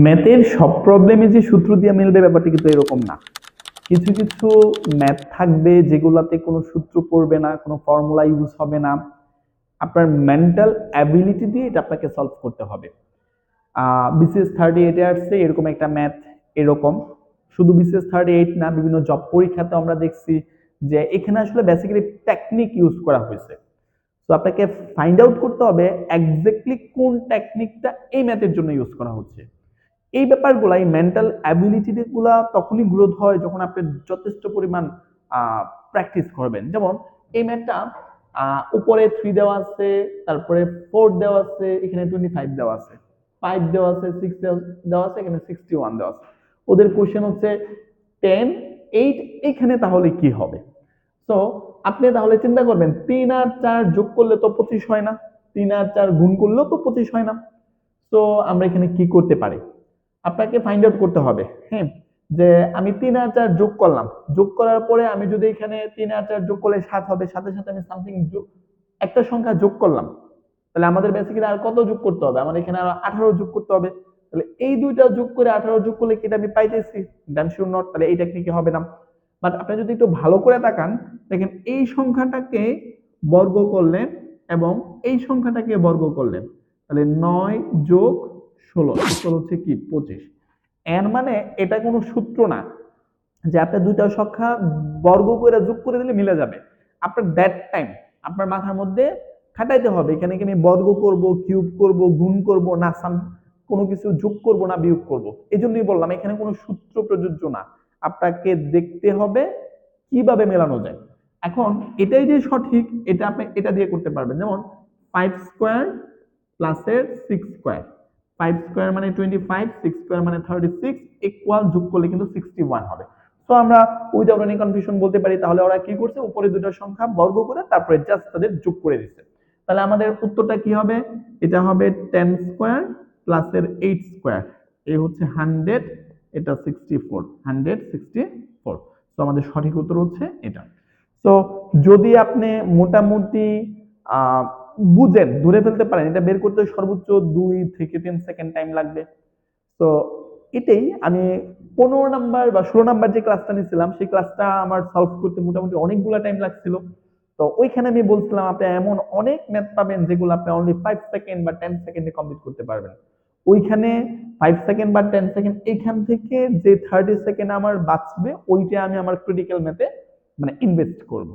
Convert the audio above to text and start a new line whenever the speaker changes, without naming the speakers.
ম্যাথের সব প্রবলেমে যে সূত্র দিয়ে মিলবে ব্যাপারটা কিন্তু এরকম না। কিছু কিছু ম্যাথ থাকবে যেগুলাতে কোনো সূত্র পড়বে না, কোনো ফর্মুলা ইউজ হবে না, আপনার মেন্টাল অ্যাবিলিটি দিয়ে এটা আপনাকে সলভ করতে হবে। BCS 38-এ আসছে এরকম একটা ম্যাথ, এরকম শুধু BCS 38 না, বিভিন্ন জব পরীক্ষাতে আমরা দেখছি যে এখানে আসলে বেসিক্যালি টেকনিক ইউজ করা হয়েছে। তো আপনাকে ফাইন্ড আউট করতে হবে এক্স্যাক্টলি কোন টেকনিকটা এই ম্যাথের জন্য ইউজ করা হচ্ছে। এই ব্যাপারগুলা, এই মেন্টাল অ্যাবিলিটি গুলা তখনই গ্রোথ হয় যখন আপনি যথেষ্ট পরিমাণ প্র্যাকটিস করবেন। যেমন এই ম্যাথটা উপরে 3 দেওয়া আছে, তারপরে 4 দেওয়া আছে, এখানে 25 দেওয়া আছে, 5 দেওয়া আছে, 6 দেওয়া আছে, এখানে 61 দেওয়া আছে। ওদের কোশ্চেন হচ্ছে 10, 8, এখানে তাহলে কি হবে? তো আপনি তাহলে চিন্তা করবেন 3 আর 4 যোগ করলে তো 25 হয় না, 3 আর 4 গুণ করলেও তো 25 হয় না। তো আমরা এখানে কি করতে পারি? আপনাকে ফাইন্ড আউট করতে হবে, হ্যাঁ, যে আমি 3 আর 4 যোগ করলাম, যোগ করার পরে আমি যদি এখানে 3 আর 4 যোগ করলে 7 হবে, সাথে সাথে আমি সামথিং একটা সংখ্যা যোগ করলাম, তাহলে আমাদের বেসিক্যালি আর কত যোগ করতে হবে? আমার এখানে আর 18 যোগ করতে হবে। তাহলে এই দুইটা যোগ করে 18 যোগ করলে কি এটা আমি পাইতেছি? ডান শিওর নট, তাহলে এই টেকনিকে হবে না। বাট আপনি যদি একটু ভালো করে তাকান, দেখেন এই সংখ্যাটাকে বর্গ করলেন এবং এই সংখ্যাটাকে বর্গ করলেন, তাহলে 9 যোগ 16 ইকুয়াল হচ্ছে কি 25। এর মানে এটা কোনো সূত্র না যে আপনি দুইটা সংখ্যা বর্গ করে যোগ করে দিলে মিলে যাবে। আপনার দ্যাট টাইম আপনার মাথার মধ্যে খাটাইতে হবে, এখানে কি আমি বর্গ করব, কিউব করব, গুণ করব, না কোনো কিছু যোগ করব না বিয়োগ করব। এই জন্যই বললাম এখানে কোনো সূত্র প্রযোজ্য না, আপনাকে দেখতে হবে কিভাবে মেলানো যায়। এখন এটাই যে সঠিক এটা আপনি এটা দিয়ে করতে পারবেন। যেমন 5 স্কোয়ার প্লাসের 6 স্কোয়ার, 5 স্কোয়ার মানে 25, 6 স্কোয়ার মানে 36, ইকুয়াল যোগ করলে কিন্তু 61 হবে। তো আমরা উইদাউট এনি কনফিউশন বলতে পারি তাহলে ওরা কি করছে, উপরে দুটো সংখ্যা বর্গ করে তারপরে জাস্ট তাদের যোগ করে দিচ্ছে। তাহলে আমাদের উত্তরটা কি হবে? এটা হবে 10 স্কোয়ার প্লাসের 8 স্কোয়ার, এই হচ্ছে 100, এটা 64, 164। তো আমাদের সঠিক উত্তর হচ্ছে এটা। তো যদি আপনি মোটামুটি আহ বুঝেন, ধরে ফেলতে পারেন, এটা বের করতে সর্বোচ্চ 2 থেকে 3 সেকেন্ড টাইম লাগবে। তো এটাই আমি 15 নাম্বার বা 16 নাম্বার যে ক্লাসটা নিয়েছিলাম সেই ক্লাসটা আমার সলভ করতে মোটামুটি অনেকগুলা টাইম লাগছিল। তো ওইখানে আমি বলছিলাম আপনি এমন অনেক ম্যাথ পাবেন যেগুলো আপনি অনলি 5 সেকেন্ড বা 10 সেকেন্ডে কমপ্লিট করতে পারবেন। ওইখানে 5 সেকেন্ড বা 10 সেকেন্ড, এইখান থেকে যে 30 সেকেন্ড আমার বাঁচবে ওইটা আমি আমার ক্রিটিক্যাল ম্যাথে মানে ইনভেস্ট করব।